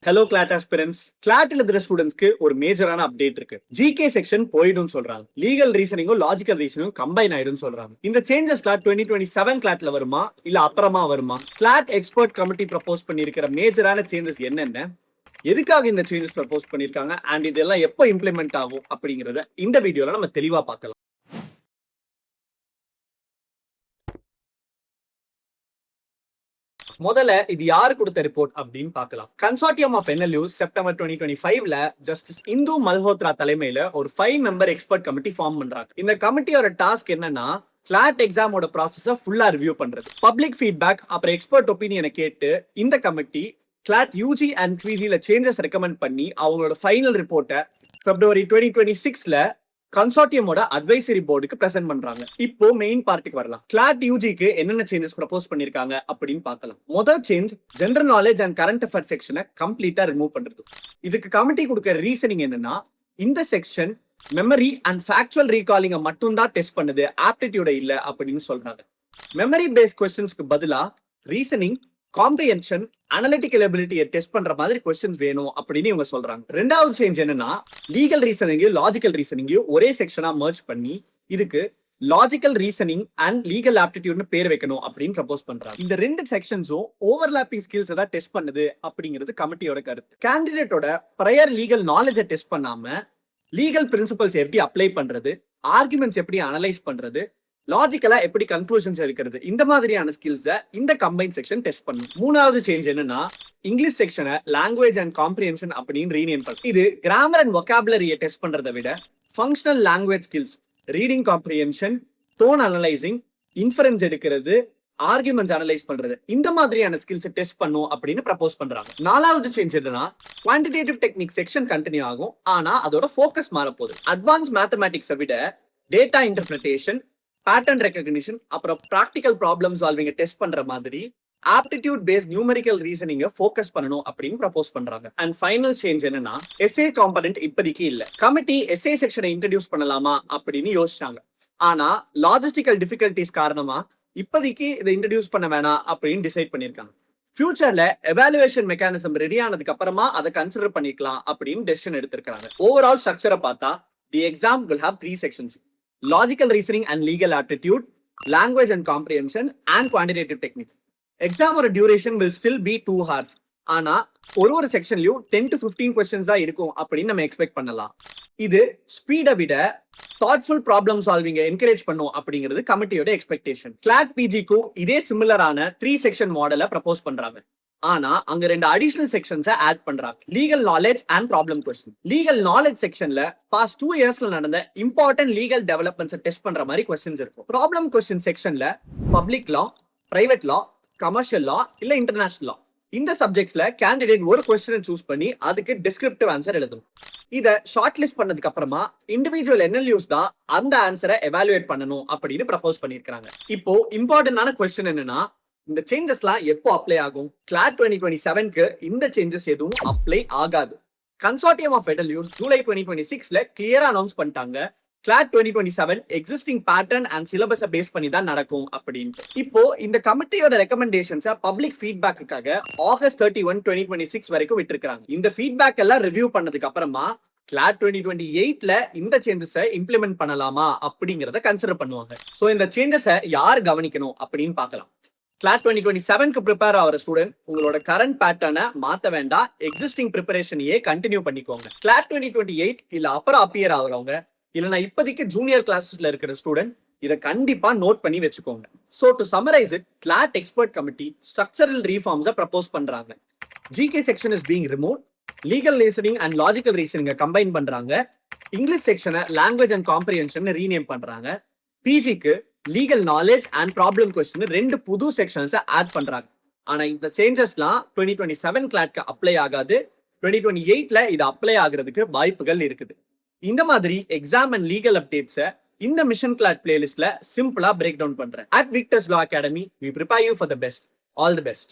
Hello Claude aspirants. Claude எழுதுற ஸ்டூடெண்ட்ஸ்க்கு ஒரு மேஜரான அப்டேட் இருக்கு. ஜிகே செக்ஷன் போயிடும் சொல்றாங்க. லீகல் ரீசனிங்கும் லாஜிக்கல் ரீசனிங்கும் கம்பைன் ஆயிடும் சொல்றாங்க. இந்த சேஞ்சஸ்லாம் 2027 கிளாட்ல வருமா இல்ல அப்புறமா வருமா? கிளாட் எக்ஸ்பர்ட் கமிட்டி ப்ரப்போஸ் பண்ணியிருக்கிற மேஜரான சேஞ்சஸ் என்னென்ன, எதுக்காக இந்த சேஞ்சஸ் ப்ரப்போஸ் பண்ணிருக்காங்க அண்ட் இதெல்லாம் எப்போ இம்ப்ளிமெண்ட் ஆகும் அப்படிங்கறத இந்த வீடியோல நம்ம தெளிவா பார்க்கலாம். முதல்ல இது யாரு கொடுத்த ரிப்போர்ட் அப்படின்னு பார்க்கலாம். கன்சார்டியம் ஆஃப் NLUs செப்டம்பர் 2025ல ஜஸ்டிஸ் இந்து மல்ஹோத்ரா தலைமையில ஒரு 5 மெம்பர் எக்ஸ்பர்ட் கமிட்டி ஃபார்ம் பண்றாங்க. இந்த கமிட்டியோட டாஸ்க் என்னன்னா, கிளாட் எக்ஸாமோட ப்ராசஸை ஃபுல்லா ரிவ்யூ பண்றது, பப்ளிக் ஃபீட்பேக் அப்புறம் எக்ஸ்பர்ட் ஒப்பீனியனை கேட்டு இந்த கமிட்டி கிளாட் யூஜி அண்ட் பிஜில சேஞ்சஸ் ரெக்கமெண்ட் பண்ணி அவங்களோட ஃபைனல் ரிப்போர்ட்டை பிப்ரவரி 2026ல கன்சார்டியமோட அட்வைசரி போர்டுக்கு பிரசன்ட் பண்றாங்க. இப்போ மெயின் பார்ட்டிக்கு வரலாம். கிளாட் யூஜிக்கு என்னென்ன சேஞ்சஸ் ப்ரப்போஸ் பண்ணிருக்காங்க அப்படின்னு பார்க்கலாம். முதல் change general knowledge and current affair செக்ஷனை கம்ப்ளீட்டா ரிமூவ் பண்றது. இதுக்கு கமிட்டி கொடுக்கிற ரீசனிங் என்னன்னா, இந்த செக்ஷன் மெமரி அண்ட் ஃபேக்சுவல் ரீகாலிங்க மட்டும் தான் டெஸ்ட் பண்ணுது, ஆப்டிடியூட இல்ல அப்படின்னு சொல்றாங்க. மெமரி பேஸ்ட் கொஸ்டின்ஸ்க்கு பதிலா ரீசனிங், காம்ப்ரிஹென்ஷன், அனலிட்டிக்கல் எபிலிட்டியை டெஸ்ட் பண்ற மாதிரி கொஸ்டின்ஸ் வேணும் அப்படின்னு இவங்க சொல்றாங்க. ரெண்டாவது சேஞ்ச் என்னன்னா, லீகல் ரீசனிங்கையும் லாஜிக்கல் ரீசனிங்கையும் ஒரே செக்ஷனா மர்ஜ் பண்ணி இதுக்கு லாஜிக்கல் ரீசனிங் அண்ட் லீகல் ஆப்டிடியூட்னு பேர் வைக்கணும் அப்படின்னு ப்ரப்போஸ் பண்றாங்க. இந்த ரெண்டு செக்ஷன்ஸும் ஓவர்லாப்பிங் ஸ்கில்ஸ் தான் டெஸ்ட் பண்ணுது அப்படிங்கிறது கமிட்டியோட கருத்து. கேண்டிடேட்டோட ப்ரையர் லீகல் நாலேஜை டெஸ்ட் பண்ணாம லீகல் பிரின்சிபல்ஸ் எப்படி அப்ளை பண்றது, ஆர்குமெண்ட்ஸ் எப்படி அனலைஸ் பண்றது, லாஜிக்கலா எப்படி கன்க்ளூஷன்ஸ் எடுக்கிறது, இந்த மாதிரியான ஸ்கில்ஸை இந்த கம்பைன் செக்ஷன் டெஸ்ட் பண்ணும். மூணாவது சேஞ்ச் என்னன்னா, இங்கிலீஷ் செக்ஷனை லாங்குவேஜ் அண்ட் காம்ப்ரிஹென்ஷன் அப்படின்னு ரீநேம் பண்ணும். இது கிராமர் அண்ட் வொகாபுலரியை டெஸ்ட் பண்றதை விட functional language skills, reading comprehension, tone analysing, inference எடுக்கிறது, ஆர்குமெண்ட்ஸ் அனலைஸ் பண்றது, இந்த மாதிரியான ஸ்கில்ஸ் டெஸ்ட் பண்ணும் அப்படின்னு ப்ரப்போஸ் பண்றாங்க. நாலாவது சேஞ்ச் என்னன்னா, குவான்டிடேட்டிவ் டெக்னிக் செக்ஷன் கண்டினியூ ஆகும், ஆனா அதோட ஃபோக்கஸ் மாறப்போகுது. அட்வான்ஸ் மேத்தமேட்டிக்ஸை விட டேட்டா இன்டர்பிரிட்டேஷன், பேட்டர்ன் ரெகக்னிஷன் அப்புறம் ப்ராக்டிக்கல் ப்ராப்ளம் சால்விங்க டெஸ்ட் பண்ற மாதிரி ஆப்டிடியூட் பேஸ்ட் நியூமெரிக்கல் ரீசனிங்க ஃபோக்கஸ் பண்ணணும் அப்படின்னு ப்ரப்போஸ் பண்றாங்க. அண்ட் ஃபைனல் சேஞ்ச் என்னன்னா, எஸ்ஏ காம்பனன்ட் இப்போதைக்கு இல்ல. கமிட்டி எஸ்ஏ செக்ஷனை இன்ட்ரடியூஸ் பண்ணலாமா அப்படின்னு யோசிச்சாங்க. ஆனா லாஜிஸ்டிக்கல் டிஃபிகல்டிஸ் காரணமா இப்போதைக்கு இதை இன்ட்ரடியூஸ் பண்ண வேணாம் அப்படின்னு டிசைட் பண்ணிருக்காங்க. ஃபியூச்சர்ல எவாலுவேஷன் மெக்கானிசம் ரெடி ஆனதுக்கு அப்புறமா அதை கன்சிடர் பண்ணிக்கலாம் அப்படின்னு டெசிஷன் எடுத்திருக்காங்க. ஓவரால் ஸ்ட்ரக்சரை பார்த்தா தி exam will have 3 sections: logical reasoning and legal aptitude, language and comprehension, and quantitative technique. Exam or duration will still be 2 hours. ஆனா ஒரு செக்ஷன்லயும் 10 to 15 questions தான் இருக்கும் அப்படின்னு நம்ம எக்ஸ்பெக்ட் பண்ணலாம். இது ஸ்பீடை விட தாட்ஃபுல் ப்ராப்ளம் சால்விங்க என்கரேஜ் பண்ணும் அப்படிங்கிறது கமிட்டியோட எக்ஸ்பெக்டேஷன். கிளாட் பிஜிக்கும் இதே சிமிலரான 3 செக்ஷன் மாடலை ப்ரப்போஸ் பண்றாங்க. ஆனா அங்க 2 அடிஷனல் செக்ஷன்ஸை ஆட் பண்றாங்க: legal knowledge and problem question. Legal knowledge செக்ஷன்ல பாஸ்ட் 2 இயர்ஸ்ல நடந்த இம்பார்ட்டன்ட் லீகல் டெவலப்மெண்ட்ஸ் டெஸ்ட் பண்ற மாதிரி கொஸ்டின்ஸ் இருக்கும். ப்ராப்ளம் கொஸ்டின் செக்ஷன்ல பப்ளிக் லா, பிரைவேட் லா, கமர்ஷியல் லா இல்ல இன்டர்நேஷனல் லா, இந்த சப்ஜெக்ட்ஸ்ல கேண்டிடேட் ஒரு கொஸ்டினை சூஸ் பண்ணி அதுக்கு டிஸ்கிரிப்டிவ் ஆன்சர் எழுதணும். இத ஷார்ட் லிஸ்ட் பண்ணதுக்கு அப்புறமா இண்டிவிஜுவல் NLUs தான் அந்த ஆன்சரை எவாலுவேட் பண்ணணும் அப்படின்னு ப்ரப்போஸ் பண்ணிருக்காங்க. இப்போ இம்பார்ட்டன்டான கொஸ்டின் என்னன்னா, இந்த சேஞ்சஸ்லாம் எப்போ அப்ளை ஆகும்? கிளாட் 2027க்கு இந்த சேஞ்சஸ் எதுவும் அப்ளை ஆகாது. கன்சார்டியம் ஆஃப் NLUs ஜூலை 2026ல கிளியரா அனௌன்ஸ் பண்ணிட்டாங்க, கிளாட் 2027 எக்ஸிஸ்டிங் பேட்டர்ன் அண்ட் சிலபஸை பேஸ் பண்ணி தான் நடக்கும் அப்படின்னு. இப்போ இந்த கமிட்டியோட ரெக்கமெண்டேஷன்ஸை பப்ளிக் ஃபீட்பேக்குக்காக ஆகஸ்ட் 31, 2026 வரைக்கும் விட்டுருக்காங்க. இந்த ஃபீட்பேக் எல்லாம் ரிவ்யூ பண்ணதுக்கு அப்புறமா கிளாட் 2028ல இந்த சேஞ்சஸை இம்ப்ளிமெண்ட் பண்ணலாமா அப்படிங்கறத கன்சிடர் பண்ணுவாங்க. சோ இந்த சேஞ்சஸை யார் கவனிக்கணும் அப்படின்னு பார்க்கலாம். கிளாட் 2027க்கு ப்ரிப்பேர் ஆகிற ஸ்டூடெண்ட் உங்களோட கரண்ட் பேட்டர்னை மாற்ற வேண்டாம், எக்ஸிஸ்டிங் ப்ரிப்பரேஷனையே கண்டினியூ பண்ணிக்கோங்க. கிளாட் 2028 இல்ல அப்புறம் அப்பியர் ஆகுறவங்க இல்லைன்னா இப்போதைக்கு ஜூனியர் கிளாஸஸ்ல இருக்கிற ஸ்டூடெண்ட் இதை கண்டிப்பா நோட் பண்ணி வச்சுக்கோங்க. So to summarize it, CLAT expert committee structural ரீஃபார்ம்ஸை ப்ரப்போஸ் பண்றாங்க. GK section is being remove, legal reasoning and logical ரீசனிங்கை கம்பைன் பண்றாங்க, இங்கிலீஷ் செக்ஷனை லாங்குவேஜ் அண்ட் காம்ப்ரிஹென்ஷன் ரீநேம் பண்றாங்க, பிஜிக்கு legal knowledge and problem question 2 புது செக்ஷன்ஸை ஆட் பண்றாங்க. ஆனா இந்த சேஞ்சஸ்லாம் 2027 கிளாட்க்கு அப்ளை ஆகாது, 2028ல இது அப்ளை ஆகிறதுக்கு வாய்ப்புகள் இருக்குது. இந்த மாதிரி எக்ஸாம் அண்ட் லீகல் அப்டேட்ஸை இந்த மிஷன் கிளாட் பிளேலிஸ்ட்ல சிம்பிளா பிரேக் டவுன் பண்றேன். At victors law academy, we prepare you for the best. All the best.